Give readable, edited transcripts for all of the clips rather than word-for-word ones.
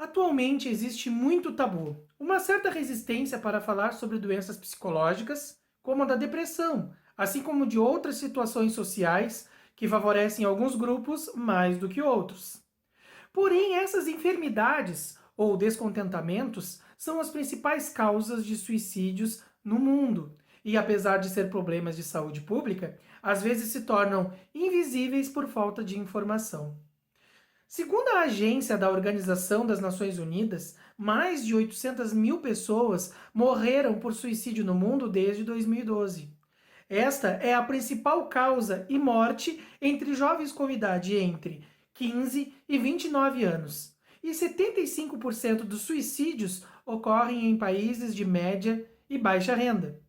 Atualmente existe muito tabu, uma certa resistência para falar sobre doenças psicológicas, como a da depressão, assim como de outras situações sociais que favorecem alguns grupos mais do que outros. Porém, essas enfermidades ou descontentamentos são as principais causas de suicídios no mundo. E apesar de ser problemas de saúde pública, às vezes se tornam invisíveis por falta de informação. Segundo a agência da Organização das Nações Unidas, mais de 800 mil pessoas morreram por suicídio no mundo desde 2012. Esta é a principal causa e morte entre jovens com idade entre 15 e 29 anos. E 75% dos suicídios ocorrem em países de média e baixa renda.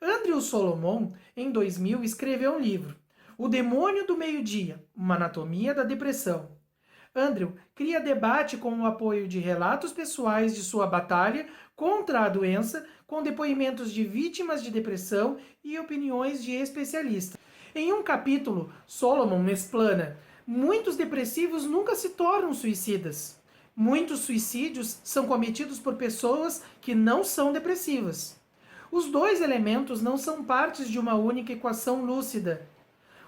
Andrew Solomon, em 2000, escreveu um livro, O Demônio do Meio-Dia, uma anatomia da depressão. Andrew cria debate com o apoio de relatos pessoais de sua batalha contra a doença, com depoimentos de vítimas de depressão e opiniões de especialistas. Em um capítulo, Solomon explana: muitos depressivos nunca se tornam suicidas. Muitos suicídios são cometidos por pessoas que não são depressivas. Os dois elementos não são partes de uma única equação lúcida,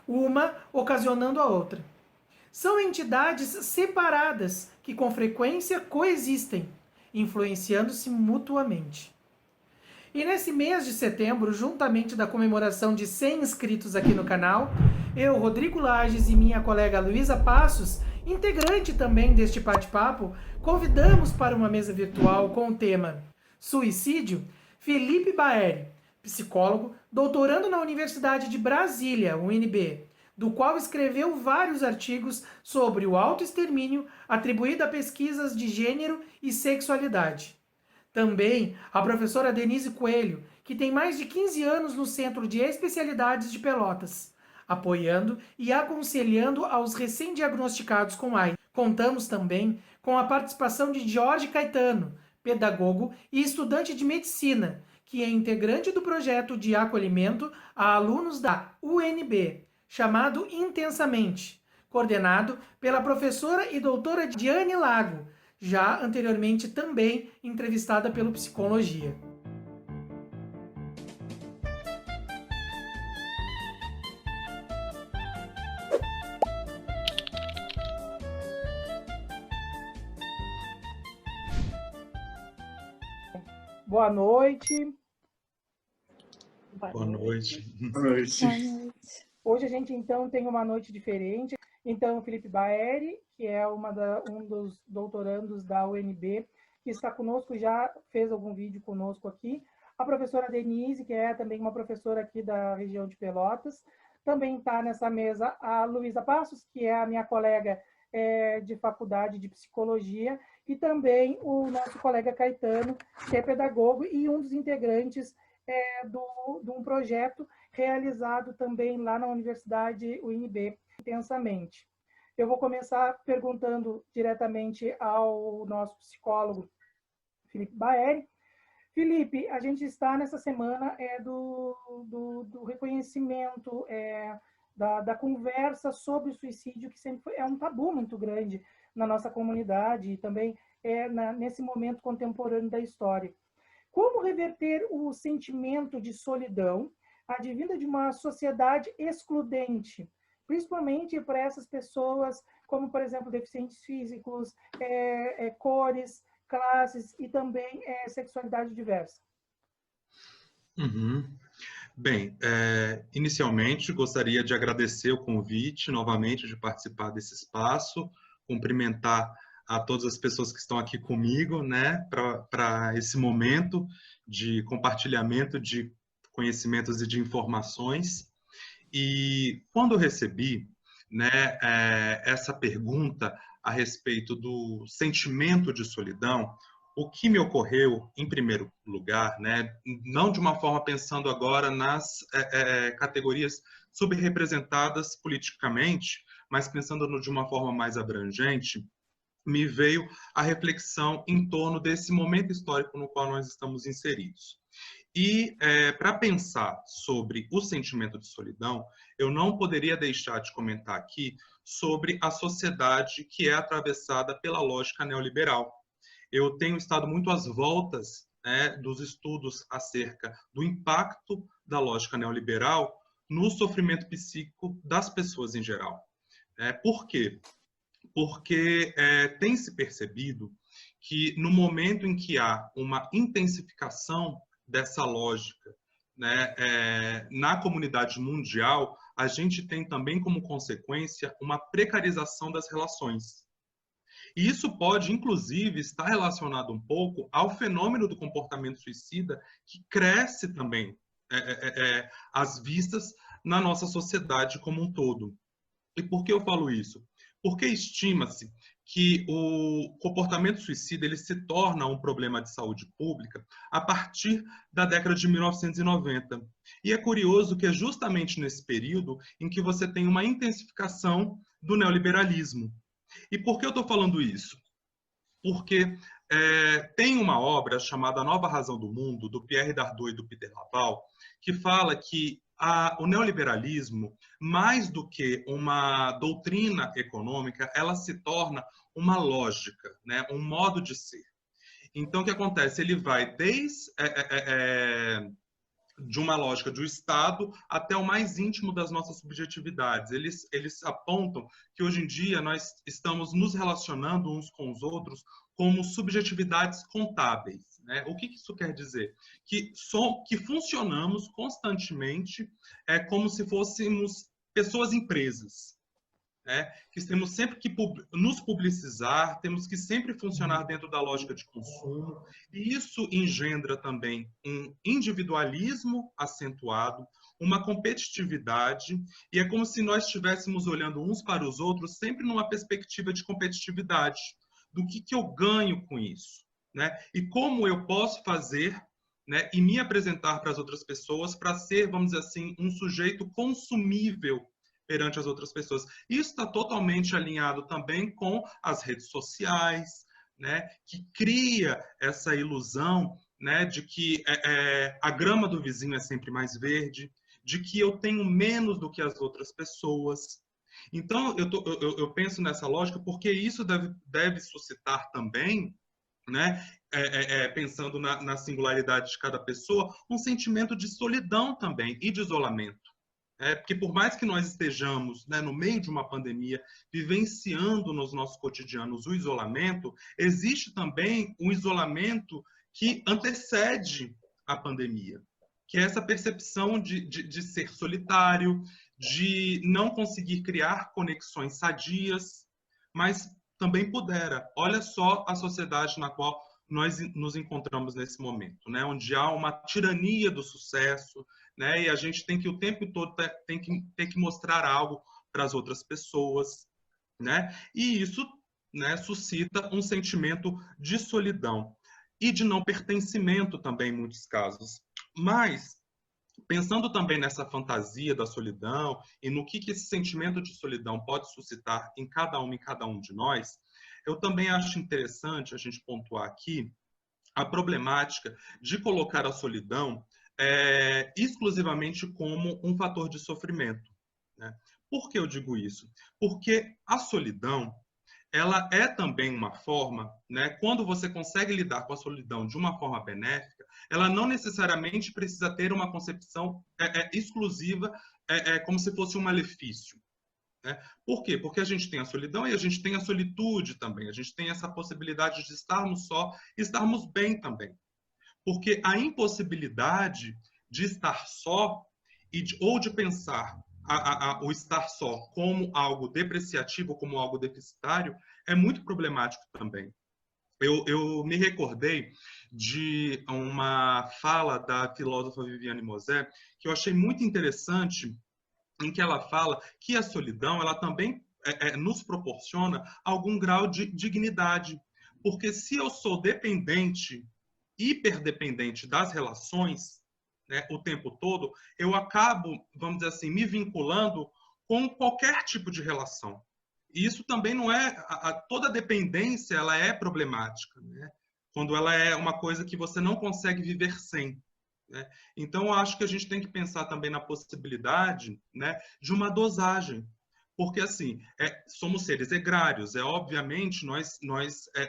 uma ocasionando a outra. São entidades separadas que com frequência coexistem, influenciando-se mutuamente. E nesse mês de setembro, juntamente da comemoração de 100 inscritos aqui no canal, eu, Rodrigo Lages e minha colega Luísa Passos, integrante também deste bate-papo, convidamos para uma mesa virtual com o tema Suicídio, Felipe Baeri, psicólogo, doutorando na Universidade de Brasília, UNB, do qual escreveu vários artigos sobre o autoextermínio atribuído a pesquisas de gênero e sexualidade. Também a professora Denise Coelho, que tem mais de 15 anos no Centro de Especialidades de Pelotas, apoiando e aconselhando aos recém-diagnosticados com AIDS. Contamos também com a participação de Jorge Caetano, pedagogo e estudante de medicina, que é integrante do projeto de acolhimento a alunos da UNB, chamado Intensamente, coordenado pela professora e doutora Diane Lago, já anteriormente também entrevistada pelo Psicologia. Boa noite. Boa noite. Boa noite. Hoje a gente então tem uma noite diferente. Então, o Felipe Baeri, que é um dos doutorandos da UNB, que está conosco, já fez algum vídeo conosco aqui. A professora Denise, que é também uma professora aqui da região de Pelotas. Também está nessa mesa a Luísa Passos, que é a minha colega de faculdade de psicologia, e também o nosso colega Caetano, que é pedagogo e um dos integrantes de um projeto realizado também lá na Universidade UNB, Intensamente. Eu vou começar perguntando diretamente ao nosso psicólogo, Felipe Baeri. Felipe, a gente está nessa semana do reconhecimento, da conversa sobre o suicídio, que sempre é um tabu muito grande na nossa comunidade e também nesse momento contemporâneo da história. Como reverter o sentimento de solidão advinda de uma sociedade excludente, principalmente para essas pessoas, como, por exemplo, deficientes físicos, cores, classes e também sexualidade diversa? Uhum. Bem, inicialmente gostaria de agradecer o convite novamente de participar desse espaço, cumprimentar a todas as pessoas que estão aqui comigo, né, para esse momento de compartilhamento de conhecimentos e de informações. E quando eu recebi, né, essa pergunta a respeito do sentimento de solidão, o que me ocorreu, em primeiro lugar, né, não de uma forma pensando agora nas categorias subrepresentadas politicamente, mas pensando de uma forma mais abrangente, me veio a reflexão em torno desse momento histórico no qual nós estamos inseridos. E para pensar sobre o sentimento de solidão, eu não poderia deixar de comentar aqui sobre a sociedade que é atravessada pela lógica neoliberal. Eu tenho estado muito às voltas, né, dos estudos acerca do impacto da lógica neoliberal no sofrimento psíquico das pessoas em geral. Por quê? Porque tem se percebido que no momento em que há uma intensificação dessa lógica, né, na comunidade mundial, a gente tem também como consequência uma precarização das relações. E isso pode, inclusive, estar relacionado um pouco ao fenômeno do comportamento suicida, que cresce também às vistas na nossa sociedade como um todo. E por que eu falo isso? Porque estima-se que o comportamento suicida ele se torna um problema de saúde pública a partir da década de 1990. E é curioso que é justamente nesse período em que você tem uma intensificação do neoliberalismo. E por que eu estou falando isso? Porque tem uma obra chamada A Nova Razão do Mundo, do Pierre Dardot e do Peter Laval, que fala que o neoliberalismo, mais do que uma doutrina econômica, ela se torna uma lógica, né? Um modo de ser. Então, o que acontece? Ele vai desde de uma lógica do Estado até o mais íntimo das nossas subjetividades. Eles apontam que hoje em dia nós estamos nos relacionando uns com os outros como subjetividades contábeis. Né? O que isso quer dizer? Que funcionamos constantemente como se fôssemos pessoas empresas. Né? Que temos sempre que nos publicizar, temos que sempre funcionar dentro da lógica de consumo, e isso engendra também um individualismo acentuado, uma competitividade, e é como se nós estivéssemos olhando uns para os outros sempre numa perspectiva de competitividade, do que eu ganho com isso, né? E como eu posso fazer, né, e me apresentar para as outras pessoas para ser, vamos dizer assim, um sujeito consumível perante as outras pessoas. Isso está totalmente alinhado também com as redes sociais, né, que cria essa ilusão, né, de que a grama do vizinho é sempre mais verde, de que eu tenho menos do que as outras pessoas. Então, eu penso nessa lógica porque isso deve suscitar também, né, pensando na singularidade de cada pessoa, um sentimento de solidão também e de isolamento. Porque por mais que nós estejamos, né, no meio de uma pandemia, vivenciando nos nossos cotidianos o isolamento, existe também um isolamento que antecede a pandemia, que é essa percepção de ser solitário, de não conseguir criar conexões sadias, mas também pudera. Olha só a sociedade na qual nós nos encontramos nesse momento, né? Onde há uma tirania do sucesso, né? E a gente tem que o tempo todo tem que mostrar algo para as outras pessoas, né? E isso, né, suscita um sentimento de solidão e de não pertencimento também em muitos casos. Mas pensando também nessa fantasia da solidão e no que esse sentimento de solidão pode suscitar em cada um de nós, eu também acho interessante a gente pontuar aqui a problemática de colocar a solidão exclusivamente como um fator de sofrimento. Né? Por que eu digo isso? Porque a solidão ela é também uma forma, né, quando você consegue lidar com a solidão de uma forma benéfica, ela não necessariamente precisa ter uma concepção exclusiva, como se fosse um malefício. Né? Por quê? Porque a gente tem a solidão e a gente tem a solitude também. A gente tem essa possibilidade de estarmos só e estarmos bem também. Porque a impossibilidade de estar só ou de pensar o estar só como algo depreciativo, como algo deficitário, é muito problemático também. Eu me recordei de uma fala da filósofa Viviane Mosé, que eu achei muito interessante, em que ela fala que a solidão ela também nos proporciona algum grau de dignidade. Porque se eu sou dependente, hiperdependente das relações, né, o tempo todo, eu acabo, vamos dizer assim, me vinculando com qualquer tipo de relação. E isso também não é... toda dependência ela é problemática, né? Quando ela é uma coisa que você não consegue viver sem. né? Então, eu acho que a gente tem que pensar também na possibilidade, né, de uma dosagem. Porque, assim, somos seres egrários. Obviamente, nós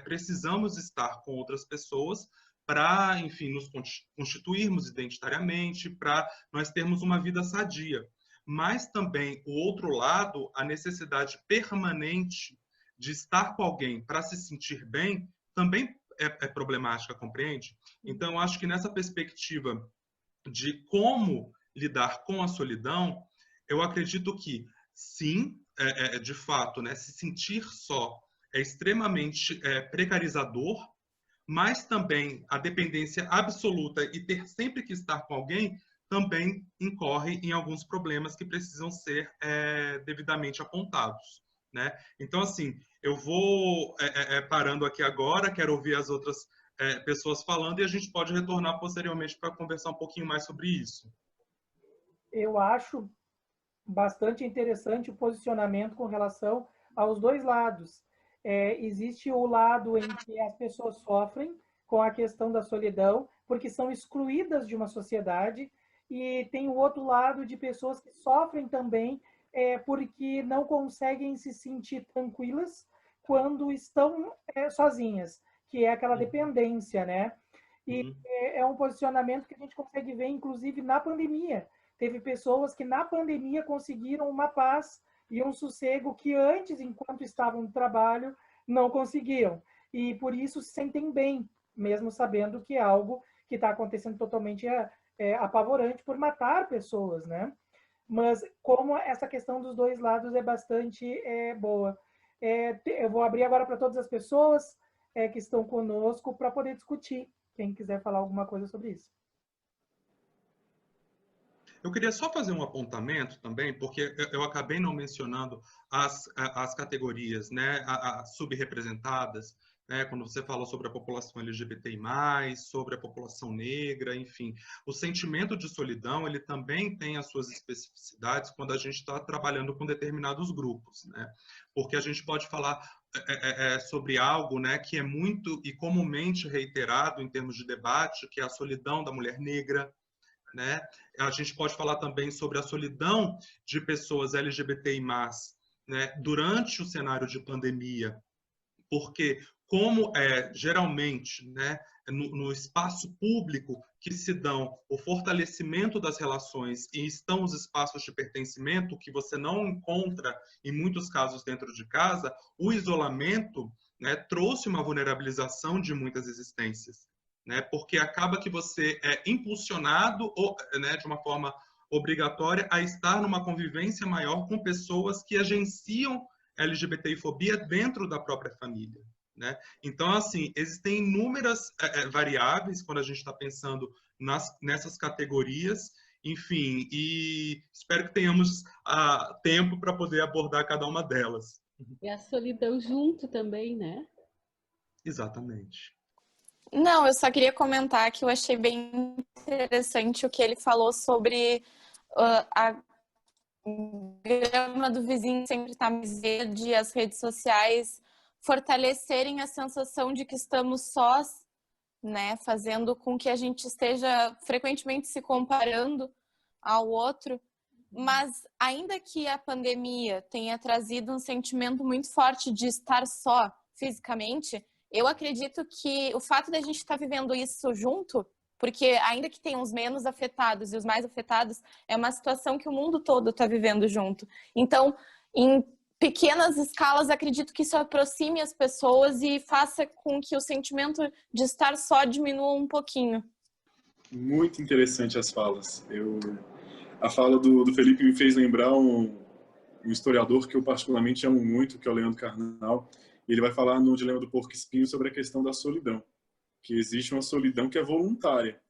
precisamos estar com outras pessoas para, enfim, nos constituirmos identitariamente, para nós termos uma vida sadia. Mas também, o outro lado, a necessidade permanente de estar com alguém para se sentir bem, também é problemática, compreende? Então, eu acho que nessa perspectiva de como lidar com a solidão, eu acredito que, sim, de fato, né, se sentir só é extremamente precarizador, mas também a dependência absoluta e ter sempre que estar com alguém também incorre em alguns problemas que precisam ser devidamente apontados, né? Então, assim, eu vou parando aqui agora, quero ouvir as outras pessoas falando e a gente pode retornar posteriormente para conversar um pouquinho mais sobre isso. Eu acho bastante interessante o posicionamento com relação aos dois lados. Existe o lado em que as pessoas sofrem com a questão da solidão, porque são excluídas de uma sociedade, e tem o outro lado de pessoas que sofrem também porque não conseguem se sentir tranquilas quando estão sozinhas, que é aquela dependência, né? E é um posicionamento que a gente consegue ver, inclusive, na pandemia. Teve pessoas que na pandemia conseguiram uma paz e um sossego que antes, enquanto estavam no trabalho, não conseguiam. E por isso se sentem bem, mesmo sabendo que é algo que está acontecendo totalmente apavorante por matar pessoas, né? Mas como essa questão dos dois lados é bastante boa. Eu vou abrir agora para todas as pessoas que estão conosco para poder discutir. Quem quiser falar alguma coisa sobre isso. Eu queria só fazer um apontamento também, porque eu acabei não mencionando as categorias, né, as subrepresentadas, né, quando você falou sobre a população LGBTI+, sobre a população negra, enfim. O sentimento de solidão, ele também tem as suas especificidades quando a gente está trabalhando com determinados grupos, né? Porque a gente pode falar sobre algo, né, que é muito e comumente reiterado em termos de debate, que é a solidão da mulher negra, né? A gente pode falar também sobre a solidão de pessoas LGBTI+, né, durante o cenário de pandemia, porque como geralmente, né, no espaço público que se dão o fortalecimento das relações e estão os espaços de pertencimento que você não encontra em muitos casos dentro de casa, o isolamento, né, trouxe uma vulnerabilização de muitas existências, né, porque acaba que você é impulsionado, né, de uma forma obrigatória a estar numa convivência maior com pessoas que agenciam LGBTI-fobia dentro da própria família, né? Então, assim, existem inúmeras variáveis quando a gente está pensando nessas categorias, enfim, e espero que tenhamos tempo para poder abordar cada uma delas. E a solidão junto também, né? Exatamente. Não, eu só queria comentar que eu achei bem interessante o que ele falou sobre a grama do vizinho sempre estar mais verde, as redes sociais fortalecerem a sensação de que estamos sós, né? Fazendo com que a gente esteja frequentemente se comparando ao outro. Mas ainda que a pandemia tenha trazido um sentimento muito forte de estar só fisicamente, eu acredito que o fato de a gente estar vivendo isso junto, porque ainda que tenham os menos afetados e os mais afetados, é uma situação que o mundo todo está vivendo junto. Então, em pequenas escalas, acredito que isso aproxime as pessoas e faça com que o sentimento de estar só diminua um pouquinho. Muito interessante as falas. A fala do Felipe me fez lembrar um historiador que eu particularmente amo muito, que é o Leandro Carnal. Ele vai falar no Dilema do Porco-Espinho sobre a questão da solidão, que existe uma solidão que é voluntária.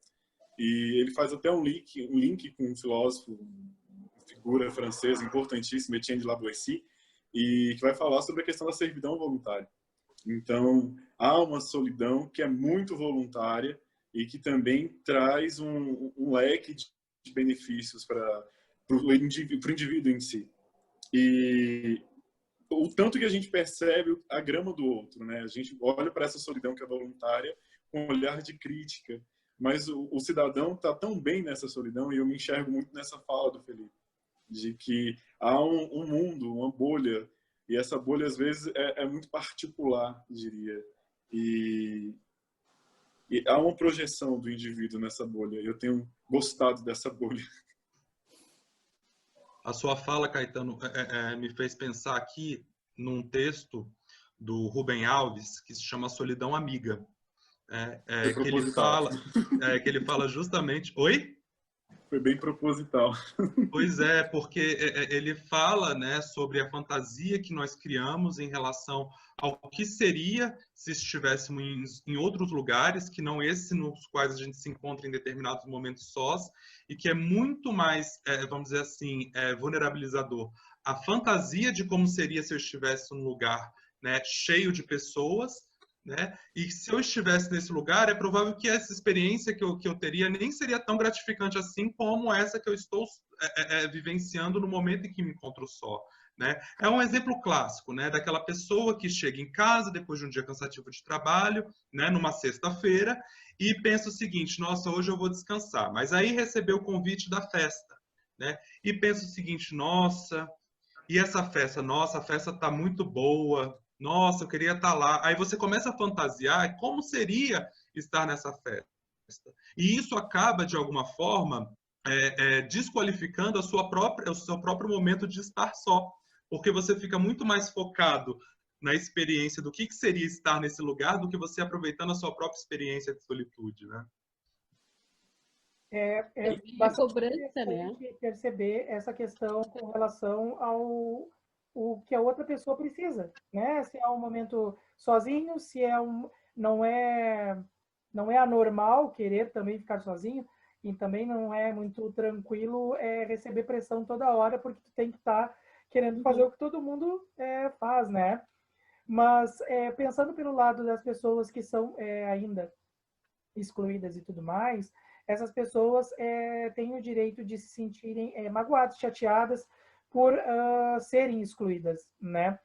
E ele faz até um link com um filósofo, uma figura francesa importantíssima, Etienne de Lavoisier, e que vai falar sobre a questão da servidão voluntária. Então, há uma solidão que é muito voluntária e que também traz um leque de benefícios para o indivíduo em si. E o tanto que a gente percebe a grama do outro, né? A gente olha para essa solidão que é voluntária com um olhar de crítica, mas o cidadão está tão bem nessa solidão, e eu me enxergo muito nessa fala do Felipe, de que há um mundo, uma bolha, e essa bolha às vezes é muito particular, diria, e há uma projeção do indivíduo nessa bolha. Eu tenho gostado dessa bolha. A sua fala, Caetano, me fez pensar aqui num texto do Rubem Alves que se chama Solidão Amiga, que ele fala justamente... Oi? Foi bem proposital. Pois é, porque ele fala, né, sobre a fantasia que nós criamos em relação ao que seria se estivéssemos em outros lugares, que não esse nos quais a gente se encontra em determinados momentos sós, e que é muito mais, vamos dizer assim, vulnerabilizador. A fantasia de como seria se eu estivesse num lugar, né, cheio de pessoas, né? E se eu estivesse nesse lugar, é provável que essa experiência que eu teria nem seria tão gratificante assim como essa que eu estou vivenciando no momento em que me encontro só. Né? É um exemplo clássico, né, daquela pessoa que chega em casa depois de um dia cansativo de trabalho, né, numa sexta-feira, e pensa o seguinte: nossa, hoje eu vou descansar. Mas aí recebeu o convite da festa, né? E pensa o seguinte: nossa, e essa festa? Nossa, a festa está muito boa. Nossa, eu queria estar lá. Aí você começa a fantasiar como seria estar nessa festa. E isso acaba, de alguma forma, desqualificando o seu próprio momento de estar só. Porque você fica muito mais focado na experiência do que seria estar nesse lugar do que você aproveitando a sua própria experiência de solitude, né? É bastante interessante perceber essa questão com relação ao o que a outra pessoa precisa, né? Se é um momento sozinho, se não é anormal querer também ficar sozinho, e também não é muito tranquilo receber pressão toda hora, porque tu tem que estar querendo fazer o que todo mundo faz, né? Mas pensando pelo lado das pessoas que são ainda excluídas e tudo mais, essas pessoas têm o direito de se sentirem magoadas, chateadas por serem excluídas, né?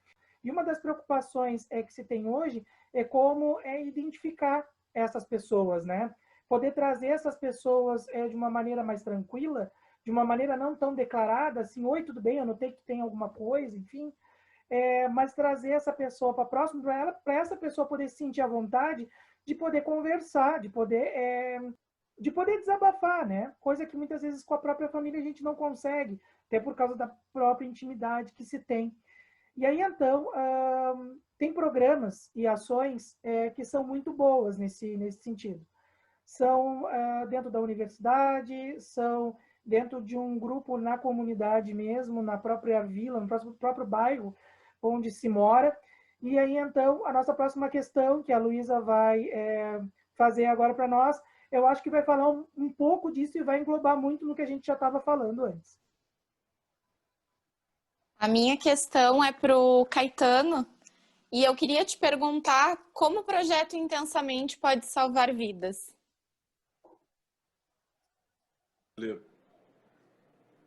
E uma das preocupações que se tem hoje é como identificar essas pessoas, né? Poder trazer essas pessoas de uma maneira mais tranquila, de uma maneira não tão declarada, assim, oi, tudo bem, eu notei que tem alguma coisa, enfim, mas trazer essa pessoa para próximo para essa pessoa poder se sentir à vontade de poder conversar, de poder desabafar, né? Coisa que muitas vezes com a própria família a gente não consegue, até por causa da própria intimidade que se tem. E aí, então, tem programas e ações que são muito boas nesse sentido. São dentro da universidade, são dentro de um grupo na comunidade mesmo, na própria vila, no próprio bairro onde se mora. E aí, então, a nossa próxima questão, que a Luísa vai fazer agora para nós, eu acho que vai falar um pouco disso e vai englobar muito no que a gente já estava falando antes. A minha questão é para o Caetano, e eu queria te perguntar como o projeto Intensamente pode salvar vidas.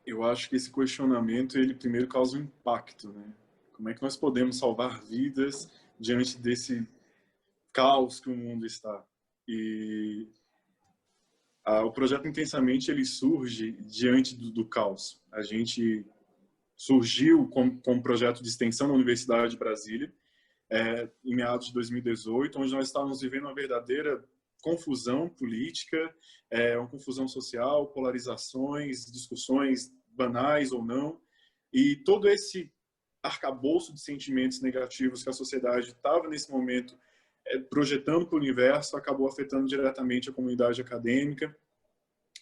Eu acho que esse questionamento, ele primeiro causa um impacto, né? Como é que nós podemos salvar vidas diante desse caos que o mundo está? E o projeto Intensamente, ele surge diante do caos. A gente surgiu com um projeto de extensão na Universidade de Brasília, em meados de 2018, onde nós estávamos vivendo uma verdadeira confusão política, uma confusão social, polarizações, discussões banais ou não, e todo esse arcabouço de sentimentos negativos que a sociedade estava nesse momento projetando para o universo acabou afetando diretamente a comunidade acadêmica,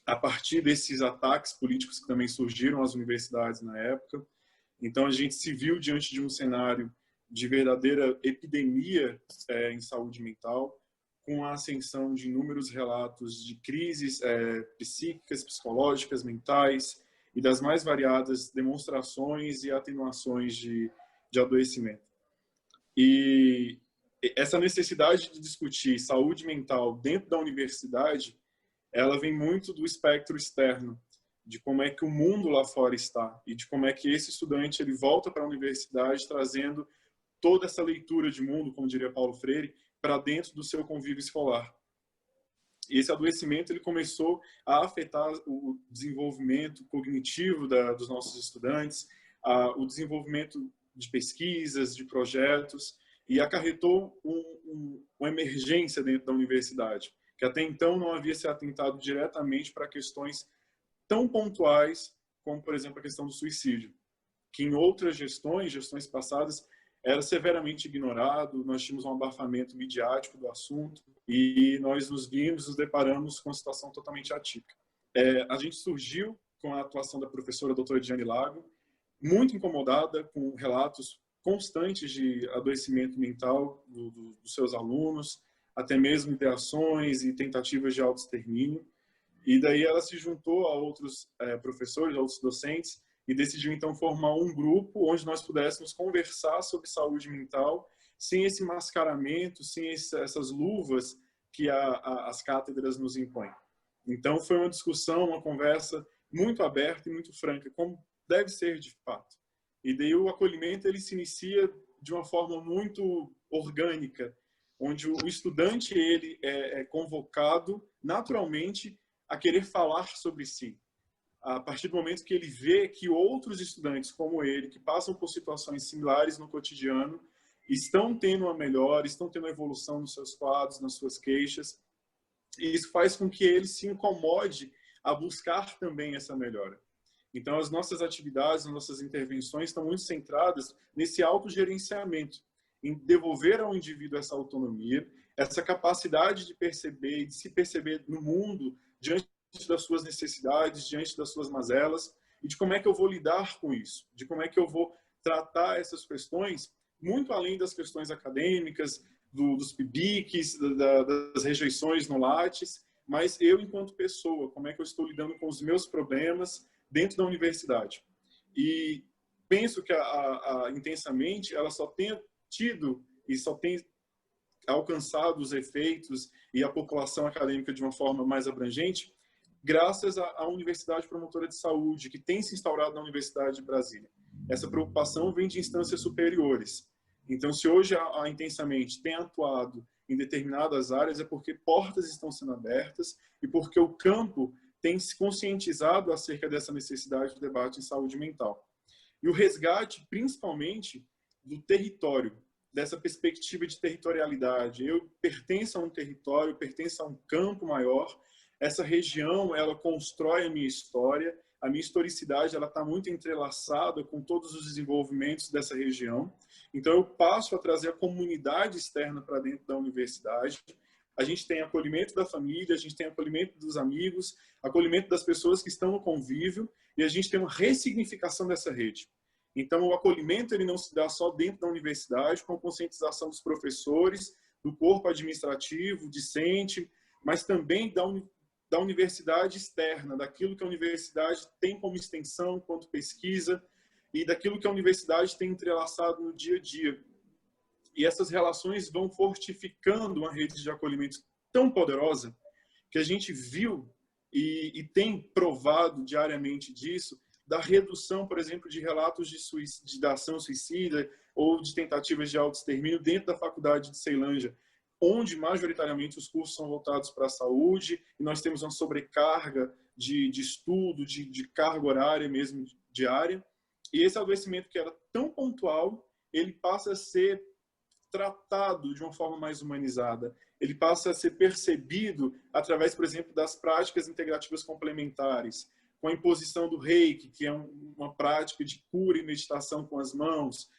a partir desses ataques políticos que também surgiram às universidades na época. Então a gente se viu diante de um cenário de verdadeira epidemia em saúde mental, com a ascensão de inúmeros relatos de crises psíquicas, psicológicas, mentais e das mais variadas demonstrações e atenuações de adoecimento. E essa necessidade de discutir saúde mental dentro da universidade, ela vem muito do espectro externo, de como é que o mundo lá fora está e de como é que esse estudante ele volta para a universidade trazendo toda essa leitura de mundo, como diria Paulo Freire, para dentro do seu convívio escolar. esse adoecimento ele começou a afetar o desenvolvimento cognitivo dos nossos estudantes, o desenvolvimento de pesquisas, de projetos, e acarretou uma emergência dentro da universidade, que até então não havia se atentado diretamente para questões tão pontuais como, por exemplo, a questão do suicídio, que em outras gestões passadas, era severamente ignorado. Nós tínhamos um abafamento midiático do assunto e nós nos deparamos com uma situação totalmente atípica. A gente surgiu com a atuação da professora doutora Diane Lago, muito incomodada com relatos constantes de adoecimento mental dos seus alunos, até mesmo ideações e tentativas de autoextermínio. E daí ela se juntou a outros professores, a outros docentes, e decidiu então formar um grupo onde nós pudéssemos conversar sobre saúde mental sem esse mascaramento, sem essas luvas que as cátedras nos impõem. Então foi uma discussão, uma conversa muito aberta e muito franca, como deve ser de fato. E daí o acolhimento ele se inicia de uma forma muito orgânica, onde o estudante ele é convocado naturalmente a querer falar sobre si. A partir do momento que ele vê que outros estudantes como ele, que passam por situações similares no cotidiano, estão tendo uma melhora, estão tendo uma evolução nos seus quadros, nas suas queixas, e isso faz com que ele se incomode a buscar também essa melhora. Então, as nossas atividades, as nossas intervenções estão muito centradas nesse autogerenciamento, em devolver ao indivíduo essa autonomia, essa capacidade de perceber e de se perceber no mundo diante das suas necessidades, diante das suas mazelas, e de como é que eu vou lidar com isso, de como é que eu vou tratar essas questões, muito além das questões acadêmicas, dos PIBICs, das rejeições no Lattes, mas eu, enquanto pessoa, como é que eu estou lidando com os meus problemas dentro da universidade. E penso que a Intensamente, ela só tem tido e só tem alcançado os efeitos e a população acadêmica de uma forma mais abrangente, graças à Universidade Promotora de Saúde, que tem se instaurado na Universidade de Brasília. Essa preocupação vem de instâncias superiores. Então, se hoje a Intensamente tem atuado em determinadas áreas, é porque portas estão sendo abertas e porque o campo tem se conscientizado acerca dessa necessidade de debate em saúde mental. E o resgate, principalmente, do território, dessa perspectiva de territorialidade. Eu pertenço a um território, pertenço a um campo maior. Essa região, ela constrói a minha história. A minha historicidade, ela está muito entrelaçada com todos os desenvolvimentos dessa região. Então, eu passo a trazer a comunidade externa para dentro da universidade. A gente tem acolhimento da família, a gente tem acolhimento dos amigos, acolhimento das pessoas que estão no convívio, e a gente tem uma ressignificação dessa rede. Então, o acolhimento ele não se dá só dentro da universidade, com a conscientização dos professores, do corpo administrativo, discente, mas também da universidade externa, daquilo que a universidade tem como extensão, quanto pesquisa, e daquilo que a universidade tem entrelaçado no dia a dia. E essas relações vão fortificando uma rede de acolhimento tão poderosa que a gente viu e tem provado diariamente disso, da redução, por exemplo, de relatos de ação suicida ou de tentativas de autoextermínio dentro da Faculdade de Ceilândia, onde majoritariamente os cursos são voltados para a saúde, e nós temos uma sobrecarga de estudo, de carga horária mesmo diária. E esse adoecimento que era tão pontual, ele passa a ser tratado de uma forma mais humanizada. Ele passa a ser percebido através, por exemplo, das práticas integrativas complementares, com a imposição do reiki, que é uma prática de cura e meditação com as mãos,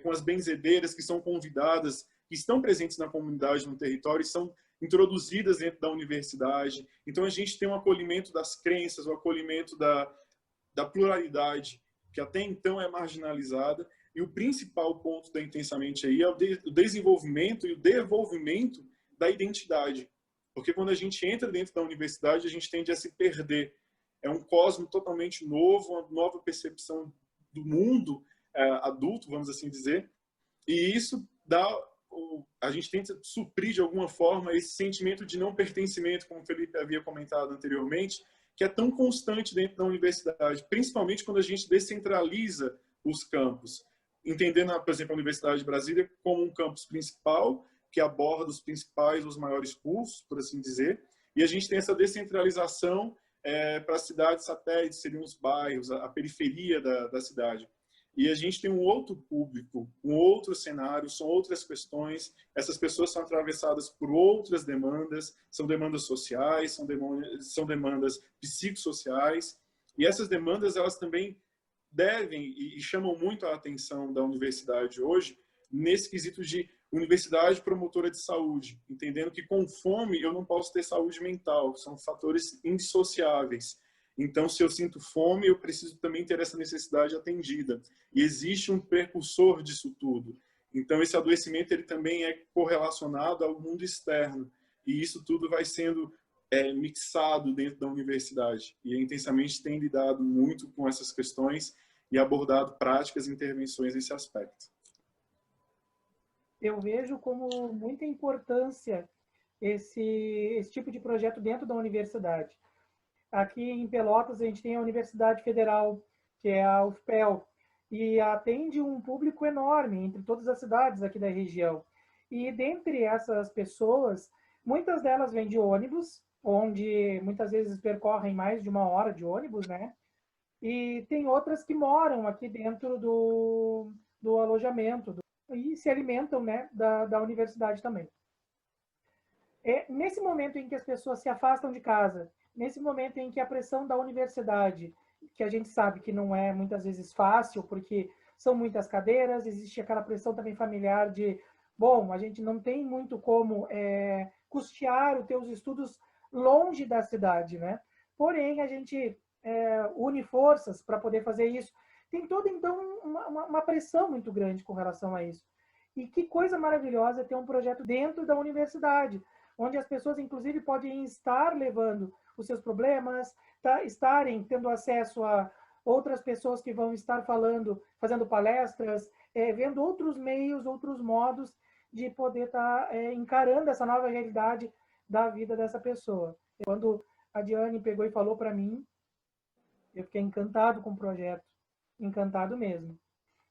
com as benzedeiras que são convidadas, que estão presentes na comunidade, no território, e são introduzidas dentro da universidade. Então, a gente tem um acolhimento das crenças, o acolhimento da pluralidade, que até então é marginalizada. E o principal ponto da Intensamente aí é o desenvolvimento e o devolvimento da identidade. Porque quando a gente entra dentro da universidade, a gente tende a se perder. É um cosmo totalmente novo, uma nova percepção do mundo adulto, vamos assim dizer. E isso a gente tenta suprir de alguma forma esse sentimento de não pertencimento, como o Felipe havia comentado anteriormente, que é tão constante dentro da universidade, principalmente quando a gente descentraliza os campos. Entendendo, por exemplo, a Universidade de Brasília como um campus principal, que aborda os principais, os maiores cursos, por assim dizer, E a gente tem essa descentralização para as cidades satélites, seriam os bairros, a periferia da cidade. E a gente tem um outro público, um outro cenário, são outras questões. Essas pessoas são atravessadas por outras demandas, são demandas sociais, são demandas psicossociais. E essas demandas, elas também devem e chamam muito a atenção da universidade hoje, nesse quesito de universidade promotora de saúde, entendendo que com fome eu não posso ter saúde mental, são fatores indissociáveis. Então, se eu sinto fome, eu preciso também ter essa necessidade atendida. E existe um precursor disso tudo. Então, esse adoecimento ele também é correlacionado ao mundo externo. E isso tudo vai sendo mixado dentro da universidade. E a Intensamente tem lidado muito com essas questões e abordado práticas e intervenções nesse aspecto. Eu vejo como muita importância esse tipo de projeto dentro da universidade. Aqui em Pelotas, a gente tem a Universidade Federal, que é a UFPEL, e atende um público enorme entre todas as cidades aqui da região. E dentre essas pessoas, muitas delas vêm de ônibus, onde muitas vezes percorrem mais de 1 hora de ônibus, né? E tem outras que moram aqui dentro do alojamento e se alimentam, né, da universidade também. Nesse momento em que as pessoas se afastam de casa, nesse momento em que a pressão da universidade, que a gente sabe que não é muitas vezes fácil, porque são muitas cadeiras, existe aquela pressão também familiar de, bom, a gente não tem muito como custear os teus estudos longe da cidade, né? Porém, a gente une forças para poder fazer isso. Tem toda, então, uma pressão muito grande com relação a isso. E que coisa maravilhosa ter um projeto dentro da universidade, onde as pessoas, inclusive, podem estar levando os seus problemas, estarem tendo acesso a outras pessoas que vão estar falando, fazendo palestras, vendo outros meios, outros modos de poder estar encarando essa nova realidade da vida dessa pessoa. Quando a Diane pegou e falou para mim, eu fiquei encantado com o projeto, encantado mesmo.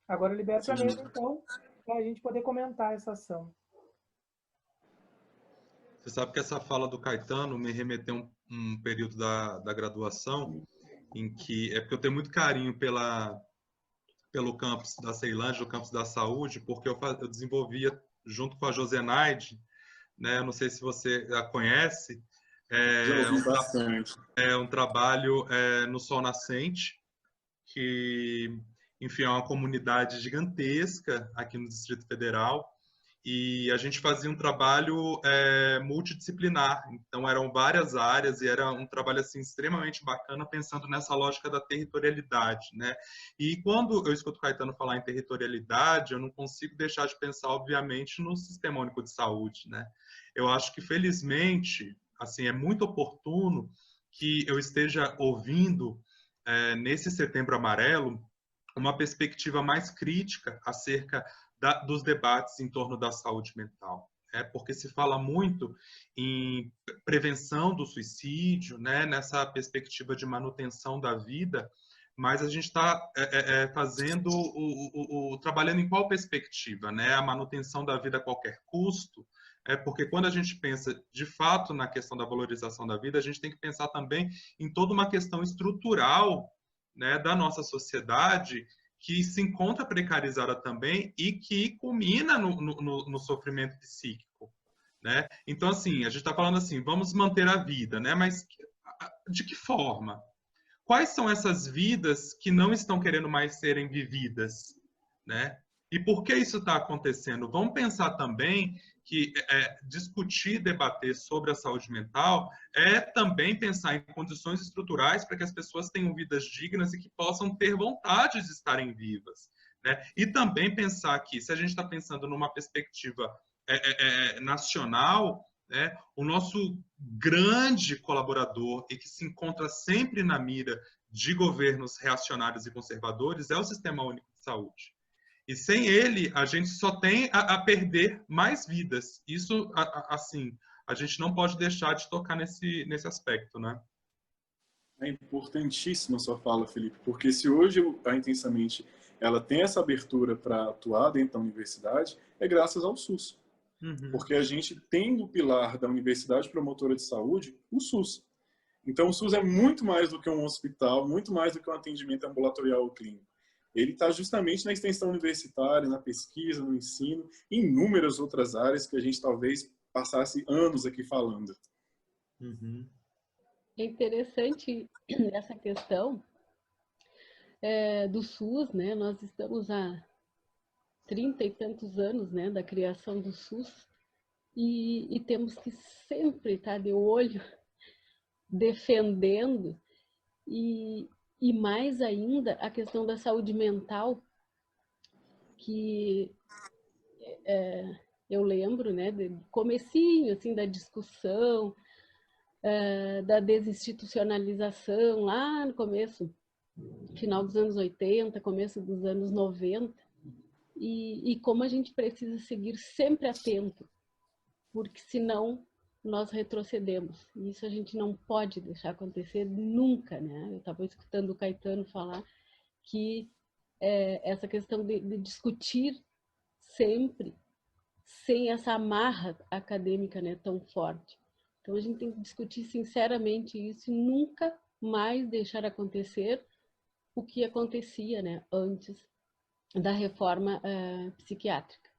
Agora eu libero para mesa, então, para a gente poder comentar essa ação. Você sabe que essa fala do Caetano me remeteu um período da graduação em que porque eu tenho muito carinho pelo campus da Ceilândia, o campus da saúde, porque eu desenvolvia junto com a Josenaide, né? Eu não sei se você a conhece. Já ouvi bastante. É um trabalho no Sol Nascente, que, enfim, é uma comunidade gigantesca aqui no Distrito Federal. E a gente fazia um trabalho multidisciplinar, então eram várias áreas e era um trabalho assim extremamente bacana pensando nessa lógica da territorialidade, né? E quando eu escuto o Caetano falar em territorialidade, eu não consigo deixar de pensar, obviamente, no Sistema Único de Saúde, né? Eu acho que, felizmente, assim, é muito oportuno que eu esteja ouvindo nesse Setembro Amarelo uma perspectiva mais crítica acerca dos debates em torno da saúde mental. Porque se fala muito em prevenção do suicídio, né, nessa perspectiva de manutenção da vida, mas a gente está fazendo trabalhando em qual perspectiva, né? A manutenção da vida a qualquer custo, porque quando a gente pensa de fato na questão da valorização da vida, a gente tem que pensar também em toda uma questão estrutural, né, da nossa sociedade, que se encontra precarizada também e que culmina no sofrimento psíquico, né? Então, assim, a gente está falando assim, vamos manter a vida, né? Mas de que forma? Quais são essas vidas que não estão querendo mais serem vividas, né? E por que isso está acontecendo? Vamos pensar também que discutir, debater sobre a saúde mental é também pensar em condições estruturais para que as pessoas tenham vidas dignas e que possam ter vontade de estarem vivas, né? E também pensar que, se a gente está pensando numa perspectiva nacional, né, o nosso grande colaborador e que se encontra sempre na mira de governos reacionários e conservadores é o Sistema Único de Saúde. E sem ele, a gente só tem a perder mais vidas. Isso, assim, a gente não pode deixar de tocar nesse aspecto, né? É importantíssima a sua fala, Felipe, porque se hoje a Intensamente ela tem essa abertura para atuar dentro da universidade, é graças ao SUS. Uhum. Porque a gente tem no pilar da Universidade Promotora de Saúde o SUS. Então, o SUS é muito mais do que um hospital, muito mais do que um atendimento ambulatorial ou clínico. Ele está justamente na extensão universitária, na pesquisa, no ensino, e em inúmeras outras áreas que a gente talvez passasse anos aqui falando. Uhum. É interessante essa questão do SUS, né? Nós estamos há 30 e tantos anos, né, da criação do SUS e temos que sempre estar de olho, defendendo e mais ainda a questão da saúde mental, que eu lembro, né, do comecinho, assim, da discussão, da desinstitucionalização, lá no começo, final dos anos 80, começo dos anos 90, e como a gente precisa seguir sempre atento, porque senão nós retrocedemos. E isso a gente não pode deixar acontecer nunca, né? Eu estava escutando o Caetano falar que essa questão de discutir sempre sem essa amarra acadêmica, né, tão forte. Então a gente tem que discutir sinceramente isso e nunca mais deixar acontecer o que acontecia, né, antes da reforma psiquiátrica.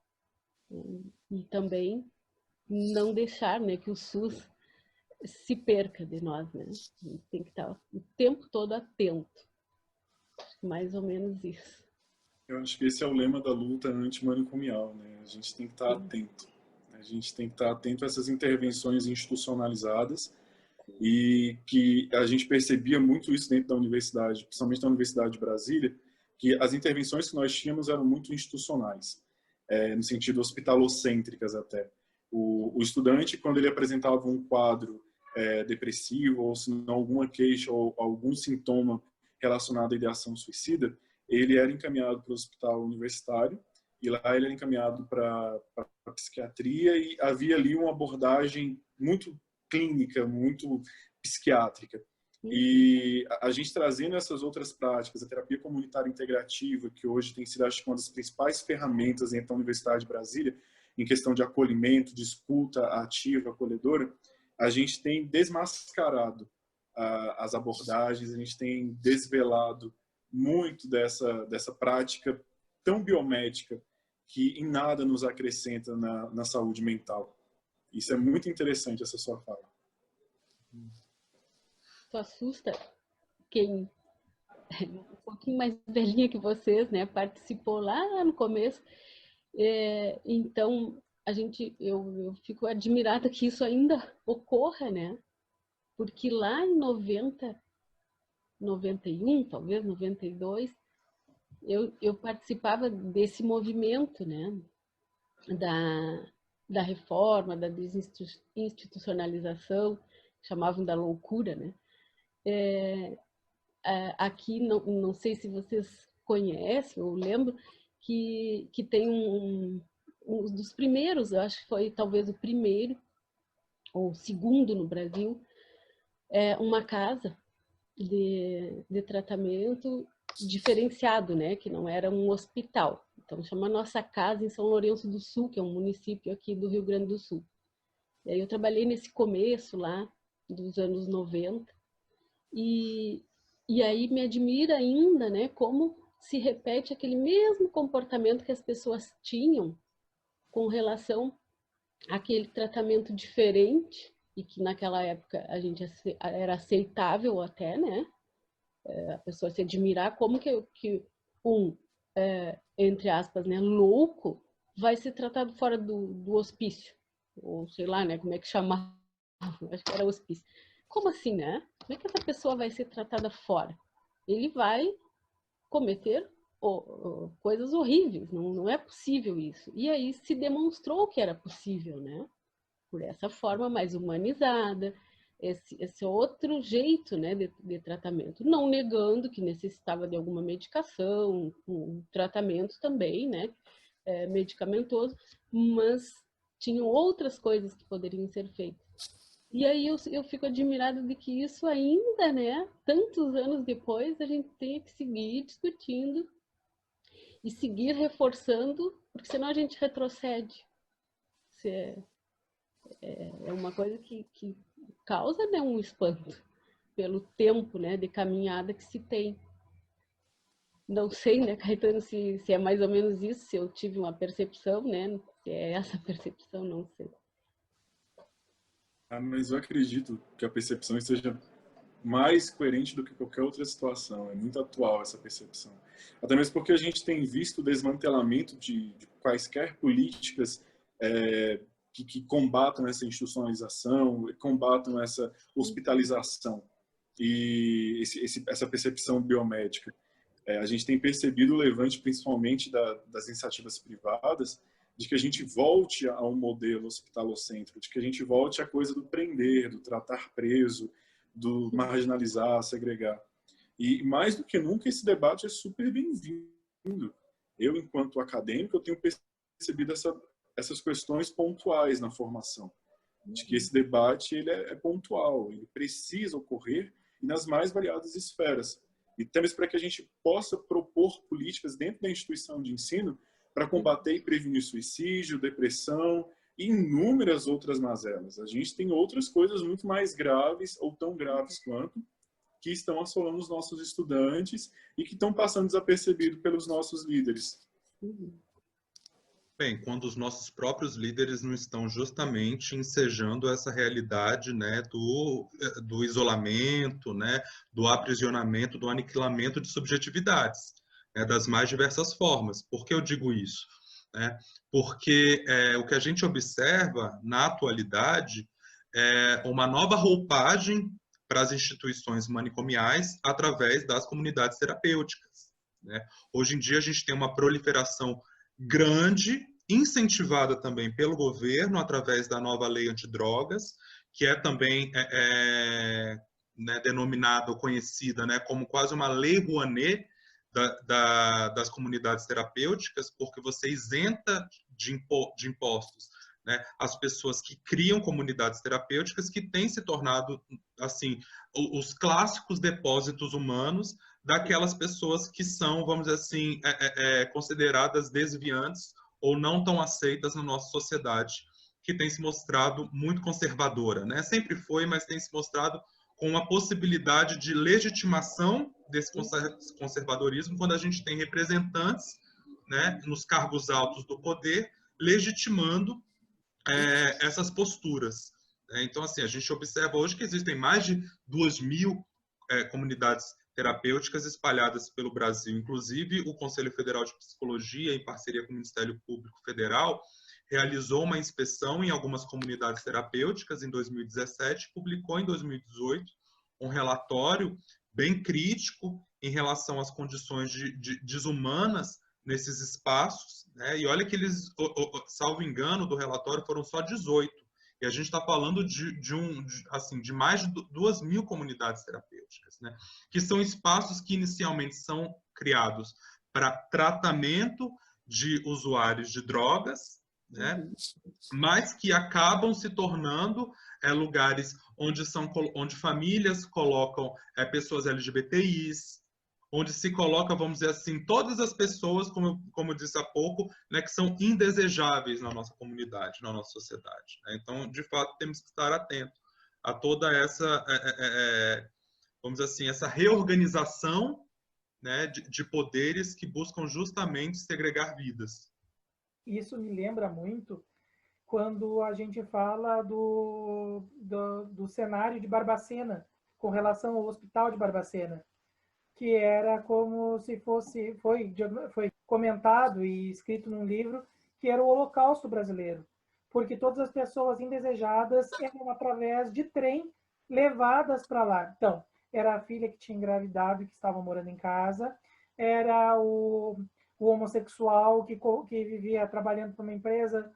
E também não deixar, né, que o SUS se perca de nós, né? A gente tem que estar o tempo todo atento. Mais ou menos isso. Eu acho que esse é o lema da luta antimanicomial, né? A gente tem que estar atento. A gente tem que estar atento a essas intervenções institucionalizadas e que a gente percebia muito isso dentro da universidade, principalmente na Universidade de Brasília, que as intervenções que nós tínhamos eram muito institucionais, no sentido hospitalocêntricas até. O estudante, quando ele apresentava um quadro depressivo, ou se não alguma queixa ou algum sintoma relacionado à ideação suicida, ele era encaminhado para o hospital universitário e lá ele era encaminhado para a psiquiatria e havia ali uma abordagem muito clínica, muito psiquiátrica. E a gente trazendo essas outras práticas, a terapia comunitária integrativa, que hoje tem sido, acho que, uma das principais ferramentas dentro da Universidade de Brasília, em questão de acolhimento, de escuta ativa, acolhedora, a gente tem desmascarado as abordagens, a gente tem desvelado muito dessa prática tão biomédica que em nada nos acrescenta na saúde mental. Isso é muito interessante, essa sua fala. Isso assusta quem é um pouquinho mais velhinha que vocês, né? Participou lá no começo. Então, eu fico admirada que isso ainda ocorra, né? Porque lá em 90, 91, talvez 92, eu participava desse movimento, né? Da reforma, da desinstitucionalização, chamavam da loucura, né? Aqui, não sei se vocês conhecem ou lembram, que tem um dos primeiros, eu acho que foi talvez o primeiro, ou o segundo no Brasil, uma casa de tratamento diferenciado, né? Que não era um hospital. Então, chama Nossa Casa em São Lourenço do Sul, que é um município aqui do Rio Grande do Sul. E aí eu trabalhei nesse começo lá, dos anos 90, e aí me admira ainda, né, como se repete aquele mesmo comportamento que as pessoas tinham com relação àquele tratamento diferente, e que naquela época a gente era aceitável até, né? A pessoa se admirar como que entre aspas, né, louco, vai ser tratado fora do hospício. Ou sei lá, né, como é que chamava? Acho que era hospício. Como assim, né? Como é que essa pessoa vai ser tratada fora? Ele vai cometer coisas horríveis, não é possível isso. E aí se demonstrou que era possível, né? Por essa forma mais humanizada, esse outro jeito, né, de tratamento, não negando que necessitava de alguma medicação, um tratamento também, né, medicamentoso, mas tinham outras coisas que poderiam ser feitas. E aí eu fico admirada de que isso ainda, né, tantos anos depois, a gente tem que seguir discutindo e seguir reforçando, porque senão a gente retrocede. Isso é uma coisa que causa, né, um espanto pelo tempo, né, de caminhada que se tem. Não sei, né, Caetano, se é mais ou menos isso, se eu tive uma percepção, né, se é essa percepção, não sei. Mas eu acredito que a percepção esteja mais coerente do que qualquer outra situação. É muito atual essa percepção. Até mesmo porque a gente tem visto o desmantelamento de quaisquer políticas que combatam essa institucionalização, combatam essa hospitalização e essa percepção biomédica. A gente tem percebido o levante, principalmente das iniciativas privadas, de que a gente volte a um modelo hospitalocêntrico, de que a gente volte à coisa do prender, do tratar preso, do marginalizar, segregar. E mais do que nunca esse debate é super bem-vindo. Eu, enquanto acadêmico, eu tenho percebido essas questões pontuais na formação, de que esse debate ele é pontual, ele precisa ocorrer e nas mais variadas esferas. E temos para que a gente possa propor políticas dentro da instituição de ensino para combater e prevenir suicídio, depressão e inúmeras outras mazelas. A gente tem outras coisas muito mais graves ou tão graves quanto que estão assolando os nossos estudantes e que estão passando desapercebido pelos nossos líderes. Bem, quando os nossos próprios líderes não estão justamente ensejando essa realidade, né, do isolamento, né, do aprisionamento, do aniquilamento de subjetividades, né, das mais diversas formas. Por que eu digo isso? Porque o que a gente observa na atualidade é uma nova roupagem para as instituições manicomiais através das comunidades terapêuticas, né? Hoje em dia a gente tem uma proliferação grande, incentivada também pelo governo através da nova lei antidrogas, que é também né, denominada ou conhecida, né, como quase uma lei Rouanet das comunidades terapêuticas, porque você isenta de impostos, né, as pessoas que criam comunidades terapêuticas que têm se tornado assim os clássicos depósitos humanos daquelas pessoas que são, vamos dizer assim, consideradas desviantes ou não tão aceitas na nossa sociedade, que tem se mostrado muito conservadora, né? Sempre foi, mas tem se mostrado com uma possibilidade de legitimação desse conservadorismo quando a gente tem representantes, né, nos cargos altos do poder legitimando essas posturas. Então, assim, a gente observa hoje que existem mais de 2.000 comunidades terapêuticas espalhadas pelo Brasil. Inclusive, o Conselho Federal de Psicologia, em parceria com o Ministério Público Federal, realizou uma inspeção em algumas comunidades terapêuticas em 2017, publicou em 2018 um relatório bem crítico em relação às condições desumanas nesses espaços, né? E olha que eles, salvo engano, do relatório foram só 18. E a gente está falando de mais de 2.000 comunidades terapêuticas, né? Que são espaços que inicialmente são criados para tratamento de usuários de drogas, né? Mas que acabam se tornando lugares onde famílias colocam pessoas LGBTIs, onde se coloca, vamos dizer assim, todas as pessoas, como eu disse há pouco, né, que são indesejáveis na nossa comunidade, na nossa sociedade. Né? Então, de fato, temos que estar atentos a toda essa, vamos dizer assim, essa reorganização, né, de poderes que buscam justamente segregar vidas. Isso me lembra muito quando a gente fala do cenário de Barbacena, com relação ao Hospital de Barbacena, que era como se fosse, foi comentado e escrito num livro, que era o Holocausto brasileiro, porque todas as pessoas indesejadas eram, através de trem, levadas para lá. Então, era a filha que tinha engravidado e que estava morando em casa, era o homossexual que vivia trabalhando para uma empresa,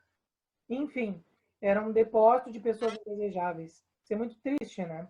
enfim, era um depósito de pessoas indesejáveis. Isso é muito triste, né?